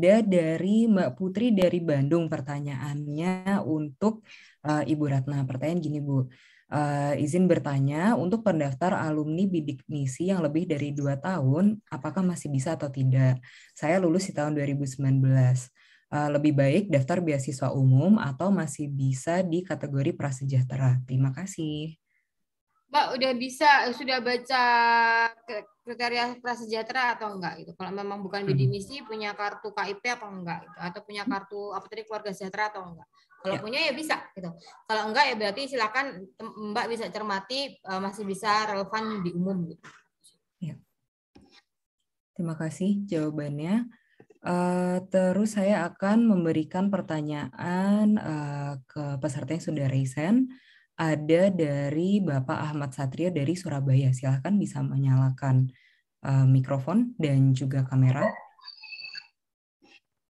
Ada dari Mbak Putri dari Bandung pertanyaannya untuk Ibu Ratna. Pertanyaan gini Bu, izin bertanya untuk pendaftar alumni bidik misi yang lebih dari 2 tahun, apakah masih bisa atau tidak? Saya lulus di tahun 2019. Lebih baik daftar beasiswa umum atau masih bisa di kategori prasejahtera? Terima kasih. Mbak sudah baca kriteria prasejahtera atau enggak itu? Kalau memang bukan bidik misi, punya kartu KIP apa enggak gitu? Atau punya kartu apa tadi keluarga sejahtera atau enggak? Kalau punya ya bisa gitu. Kalau enggak ya berarti silakan Mbak bisa cermati masih bisa relevan di umum gitu. Ya. Terima kasih jawabannya. Terus saya akan memberikan pertanyaan ke peserta yang sudah raisen. Ada dari Bapak Ahmad Satrio dari Surabaya. Silakan bisa menyalakan mikrofon dan juga kamera.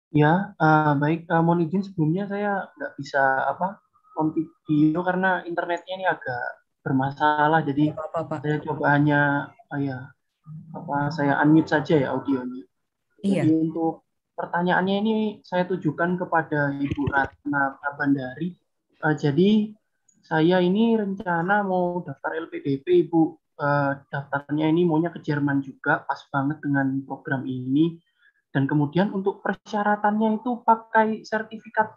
Ya, baik. Mohon izin sebelumnya saya nggak bisa on video karena internetnya ini agak bermasalah. Jadi saya coba hanya saya unmute saja ya audionya. Iya. Jadi untuk pertanyaannya ini saya tujukan kepada Ibu Ratna Prabandari. Jadi saya ini rencana mau daftar LPDP, Ibu. Daftarnya ini maunya ke Jerman juga, pas banget dengan program ini. Dan kemudian untuk persyaratannya itu pakai sertifikat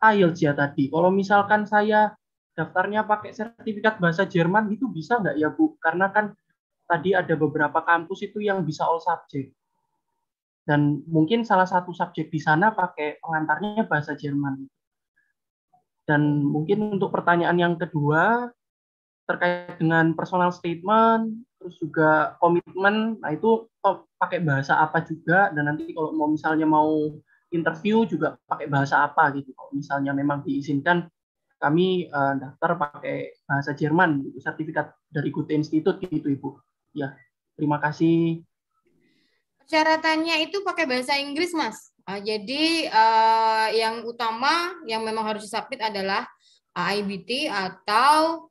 IELTS ya tadi. Kalau misalkan saya daftarnya pakai sertifikat bahasa Jerman itu bisa nggak ya Bu? Karena kan tadi ada beberapa kampus itu yang bisa all subject. Dan mungkin salah satu subjek di sana pakai pengantarnya bahasa Jerman. Dan mungkin untuk pertanyaan yang kedua, terkait dengan personal statement, terus juga komitmen, nah itu pakai bahasa apa juga, dan nanti kalau mau misalnya mau interview juga pakai bahasa apa gitu. Kalau misalnya memang diizinkan, kami daftar pakai bahasa Jerman, gitu, sertifikat dari Goethe Institute gitu Ibu. Ya, terima kasih. Persyaratannya itu pakai bahasa Inggris, Mas. Jadi yang utama yang memang harus disubmit adalah IBT atau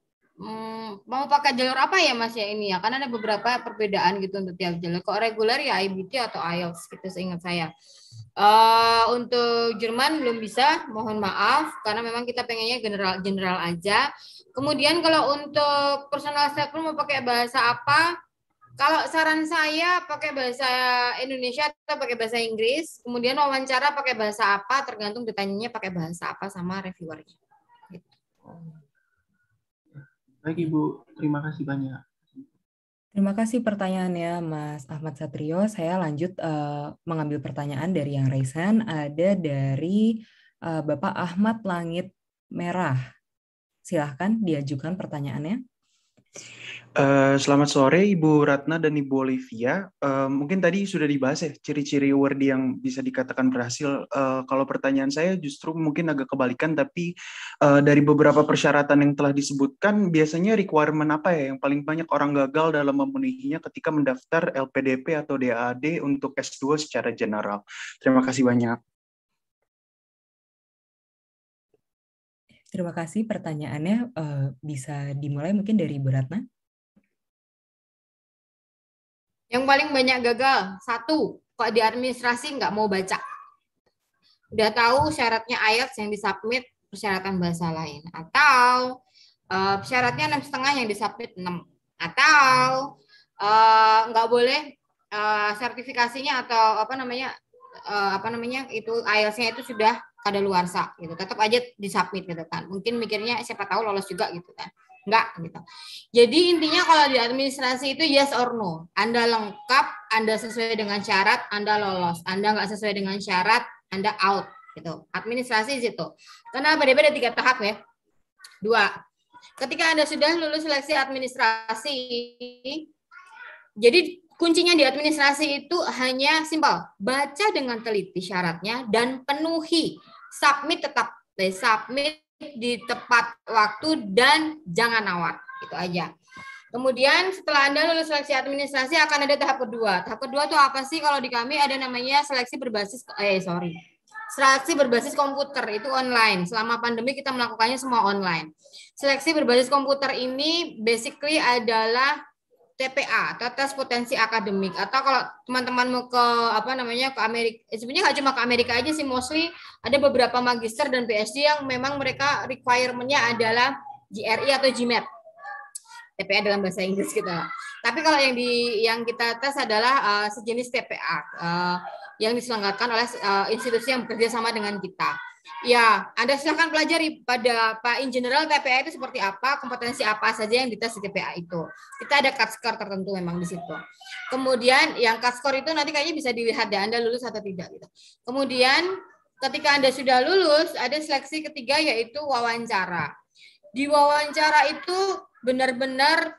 mau pakai jalur apa ya Mas ya ini ya? Karena ada beberapa perbedaan gitu untuk tiap jalur. Kok reguler ya IBT atau IELTS gitu seingat saya. Untuk Jerman belum bisa, mohon maaf karena memang kita pengennya general aja. Kemudian kalau untuk personal statement mau pakai bahasa apa? Kalau saran saya pakai bahasa Indonesia atau pakai bahasa Inggris, kemudian wawancara pakai bahasa apa, tergantung ditanyanya pakai bahasa apa sama reviewernya. Gitu. Baik Ibu, terima kasih banyak. Terima kasih pertanyaannya Mas Ahmad Satrio. Saya lanjut mengambil pertanyaan dari yang raisen. Ada dari Bapak Ahmad Langit Merah. Silahkan diajukan pertanyaannya. Selamat sore Ibu Ratna dan Ibu Olivia. Mungkin tadi sudah dibahas ya ciri-ciri award yang bisa dikatakan berhasil. Kalau pertanyaan saya justru mungkin agak kebalikan, tapi dari beberapa persyaratan yang telah disebutkan, biasanya requirement apa ya yang paling banyak orang gagal dalam memenuhinya ketika mendaftar LPDP atau DAAD untuk S2 secara general? Terima kasih banyak. Terima kasih pertanyaannya. Bisa dimulai mungkin dari Ibu Ratna. Yang paling banyak gagal, satu, kok di administrasi nggak mau baca. Udah tahu syaratnya IELTS yang disubmit, persyaratan bahasa lain. Atau syaratnya 6,5 yang disubmit 6. Atau nggak boleh sertifikasinya atau apa namanya itu IELTS-nya itu sudah kadaluarsa gitu. Tetap aja disubmit gitu kan. Mungkin mikirnya siapa tahu lolos juga gitu kan. Enggak gitu. Jadi intinya kalau di administrasi itu yes or no. Anda lengkap, Anda sesuai dengan syarat, Anda lolos. Anda nggak sesuai dengan syarat, Anda out gitu. Administrasi itu. Karena ada 3 tahap ya. 2. Ketika Anda sudah lulus seleksi administrasi, jadi kuncinya di administrasi itu hanya simpel. Baca dengan teliti syaratnya dan penuhi. Submit tetap. Submit di tepat waktu dan jangan nawar. Itu aja. Kemudian setelah Anda lulus seleksi administrasi akan ada tahap kedua. Tahap kedua itu apa sih? Kalau di kami ada namanya seleksi berbasis seleksi berbasis komputer, itu online. Selama pandemi kita melakukannya semua online. Seleksi berbasis komputer ini basically adalah TPA atau tes potensi akademik, atau kalau teman-teman mau ke ke Amerika, sebenarnya nggak cuma ke Amerika aja sih, mostly ada beberapa magister dan PhD yang memang mereka requirement-nya adalah GRE atau GMAT. TPA dalam bahasa Inggris kita. Tapi kalau yang kita tes adalah sejenis TPA yang diselenggarakan oleh institusi yang bekerja sama dengan kita. Ya, Anda silahkan pelajari pada Pak in general TPA itu seperti apa, kompetensi apa saja yang dites di TPA itu. Kita ada cut score tertentu memang di situ. Kemudian yang cut score itu nanti kayaknya bisa dilihat ya Anda lulus atau tidak gitu. Kemudian ketika Anda sudah lulus, ada seleksi ketiga yaitu wawancara. Di wawancara itu benar-benar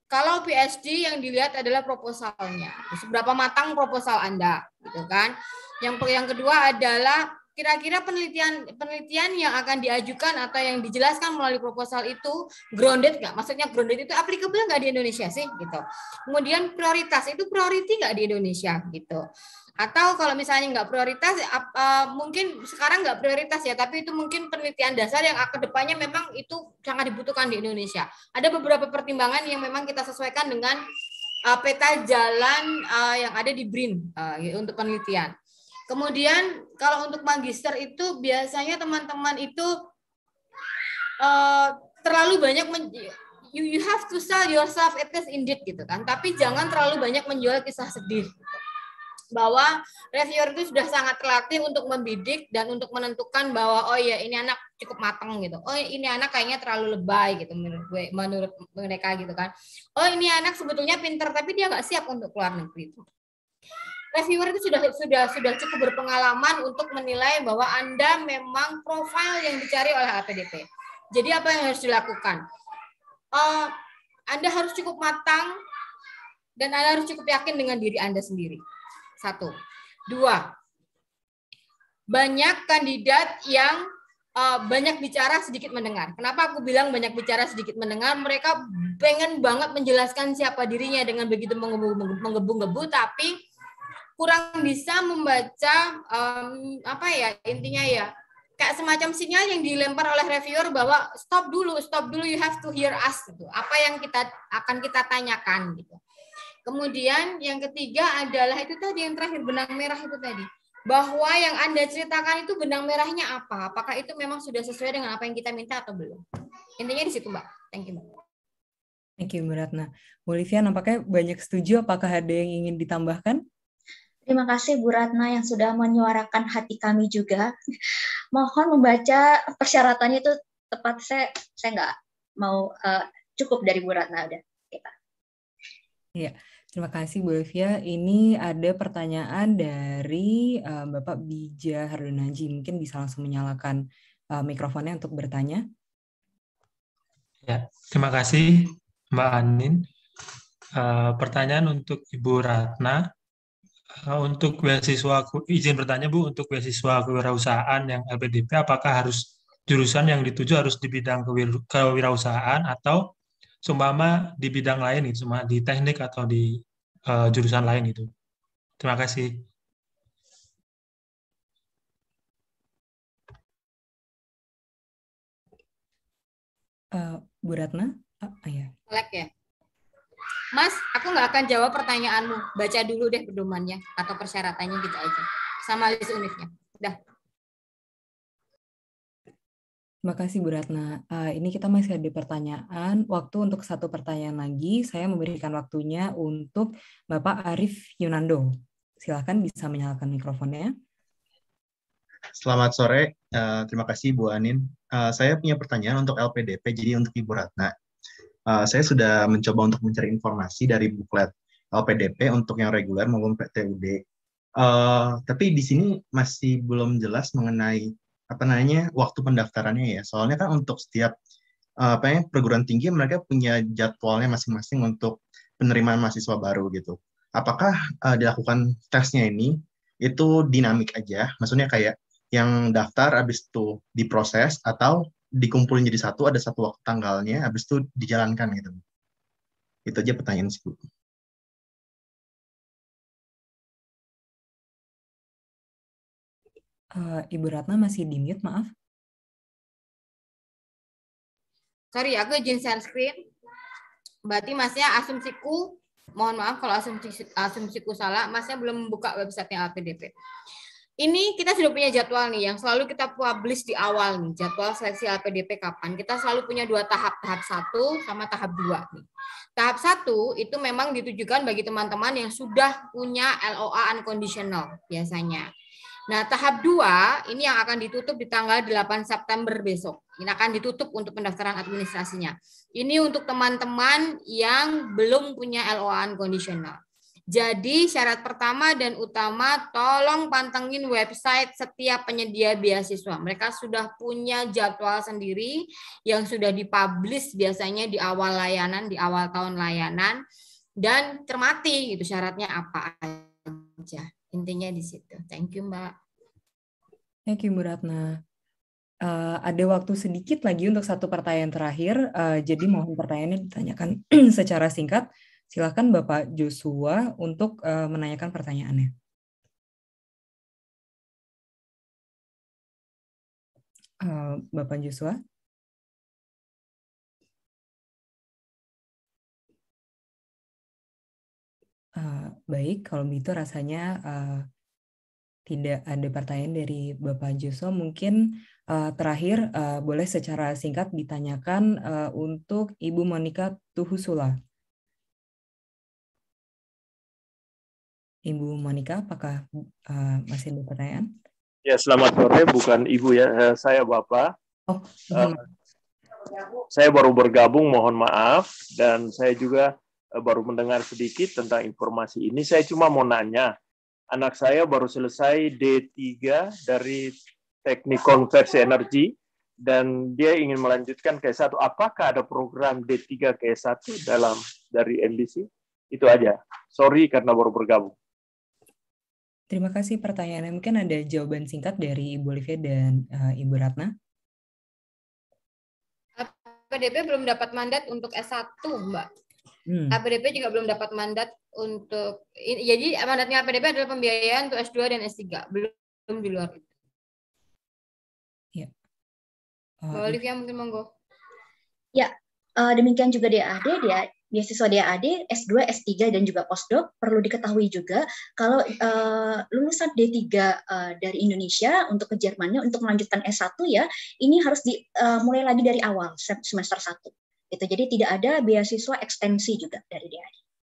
kalau PhD yang dilihat adalah proposalnya, seberapa matang proposal Anda, gitu kan? Yang kedua adalah kira-kira penelitian yang akan diajukan atau yang dijelaskan melalui proposal itu grounded nggak? Maksudnya grounded itu applicable nggak di Indonesia sih, gitu. Kemudian prioritas itu priority nggak di Indonesia, gitu. Atau kalau misalnya nggak prioritas, mungkin sekarang nggak prioritas ya, tapi itu mungkin penelitian dasar yang ke depannya memang itu sangat dibutuhkan di Indonesia. Ada beberapa pertimbangan yang memang kita sesuaikan dengan peta jalan yang ada di BRIN untuk penelitian. Kemudian kalau untuk magister itu biasanya teman-teman itu terlalu banyak you have to sell yourself it is indeed gitu kan, tapi jangan terlalu banyak menjual kisah sedih. Gitu. Bahwa reviewer itu sudah sangat terlatih untuk membidik dan untuk menentukan bahwa oh ya ini anak cukup matang gitu, oh ini anak kayaknya terlalu lebay gitu menurut mereka gitu kan, oh ini anak sebetulnya pintar tapi dia nggak siap untuk keluar negeri itu. Reviewer itu sudah cukup berpengalaman untuk menilai bahwa Anda memang profil yang dicari oleh LPDP. Jadi apa yang harus dilakukan? Anda harus cukup matang dan Anda harus cukup yakin dengan diri Anda sendiri. 1. 2. Banyak kandidat yang banyak bicara sedikit mendengar. Kenapa aku bilang banyak bicara sedikit mendengar? Mereka pengen banget menjelaskan siapa dirinya dengan begitu menggebu-gebu, tapi kurang bisa membaca intinya ya kayak semacam sinyal yang dilempar oleh reviewer bahwa stop dulu, you have to hear us gitu. Apa yang akan kita tanyakan gitu. Kemudian yang ketiga adalah itu tadi yang terakhir, benang merah itu tadi. Bahwa yang Anda ceritakan itu benang merahnya apa? Apakah itu memang sudah sesuai dengan apa yang kita minta atau belum? Intinya di situ, Mbak. Thank you, Mbak. Thank you, Mbak Ratna. Bu Olivia, nampaknya banyak setuju. Apakah ada yang ingin ditambahkan? Terima kasih Bu Ratna yang sudah menyuarakan hati kami juga. Mohon membaca persyaratannya itu tepat. Saya nggak mau cukup dari Bu Ratna udah. Iya, terima kasih Bu Olivia. Ini ada pertanyaan dari Bapak Bija Hardonaji. Mungkin bisa langsung menyalakan mikrofonnya untuk bertanya. Ya, terima kasih Mbak Anin. Pertanyaan untuk Ibu Ratna. Untuk beasiswa, izin bertanya Bu, untuk beasiswa kewirausahaan yang LPDP, apakah jurusan yang dituju harus di bidang kewirausahaan atau seumpama di bidang lain, itu cuma di teknik atau di jurusan lain itu? Terima kasih. Bu Ratna? Ya. Selek ya. Mas, aku nggak akan jawab pertanyaanmu. Baca dulu deh pedomannya atau persyaratannya gitu aja. Sama list univnya. Udah. Terima kasih Bu Ratna. Ini kita masih ada pertanyaan. Waktu untuk satu pertanyaan lagi. Saya memberikan waktunya untuk Bapak Arif Yunando. Silakan bisa menyalakan mikrofonnya. Selamat sore. Terima kasih Bu Anin. Saya punya pertanyaan untuk LPDP, jadi untuk Ibu Ratna. Saya sudah mencoba untuk mencari informasi dari buklet LPDP untuk yang reguler maupun PTUD. Tapi di sini masih belum jelas mengenai waktu pendaftarannya ya. Soalnya kan untuk setiap perguruan tinggi mereka punya jadwalnya masing-masing untuk penerimaan mahasiswa baru gitu. Apakah dilakukan tesnya ini itu dinamik aja? Maksudnya kayak yang daftar habis itu diproses atau dikumpulin jadi satu, ada satu waktu tanggalnya, habis itu dijalankan gitu. Itu aja pertanyaan sih, Bu. Ibu Ratna masih di mute, maaf. Sorry, aku izin share screen. Berarti masnya asumsiku, mohon maaf kalau asumsiku salah, masnya belum buka websitenya LPDP. Ini kita sudah punya jadwal nih, yang selalu kita publish di awal nih, jadwal seleksi LPDP kapan. Kita selalu punya 2 tahap, tahap 1 sama tahap 2 nih. Tahap 1 itu memang ditujukan bagi teman-teman yang sudah punya LOA unconditional biasanya. Nah, tahap 2 ini yang akan ditutup di tanggal 8 September besok. Ini akan ditutup untuk pendaftaran administrasinya. Ini untuk teman-teman yang belum punya LOA unconditional. Jadi syarat pertama dan utama, tolong pantengin website setiap penyedia beasiswa. Mereka sudah punya jadwal sendiri yang sudah dipublish biasanya di awal layanan, di awal tahun layanan, dan cermati gitu syaratnya apa aja. Intinya di situ. Thank you, Mbak. Thank you, Bu Ratna. Ada waktu sedikit lagi untuk satu pertanyaan terakhir. Jadi mohon pertanyaannya ditanyakan secara singkat. Silakan Bapak Joshua untuk menanyakan pertanyaannya. Bapak Joshua. Baik, kalau begitu rasanya tidak ada pertanyaan dari Bapak Joshua. Mungkin terakhir boleh secara singkat ditanyakan untuk Ibu Monica Tuhusula. Ibu Monica, apakah masih ada pertanyaan? Ya, selamat sore. Bukan Ibu ya, saya Bapak. Oh, saya baru bergabung, mohon maaf. Dan saya juga baru mendengar sedikit tentang informasi ini. Saya cuma mau nanya, anak saya baru selesai D3 dari Teknik Konversi Energi, dan dia ingin melanjutkan ke S1. Apakah ada program D3 ke S1 dari MDC? Itu aja. Sorry karena baru bergabung. Terima kasih pertanyaannya. Mungkin ada jawaban singkat dari Ibu Olivia dan Ibu Ratna. LPDP belum dapat mandat untuk S1, Mbak. LPDP juga belum dapat mandat untuk, jadi mandatnya LPDP adalah pembiayaan untuk S2 dan S3, belum di luar itu. Ya. Mbak Olivia mungkin monggo. Ya, demikian juga DAD, beasiswa DAD, S2, S3, dan juga postdoc. Perlu diketahui juga kalau lulusan D3 dari Indonesia untuk ke Jermannya, untuk melanjutkan S1 ya, ini harus mulai lagi dari awal, semester 1. Gitu. Jadi tidak ada beasiswa ekstensi juga dari DAD.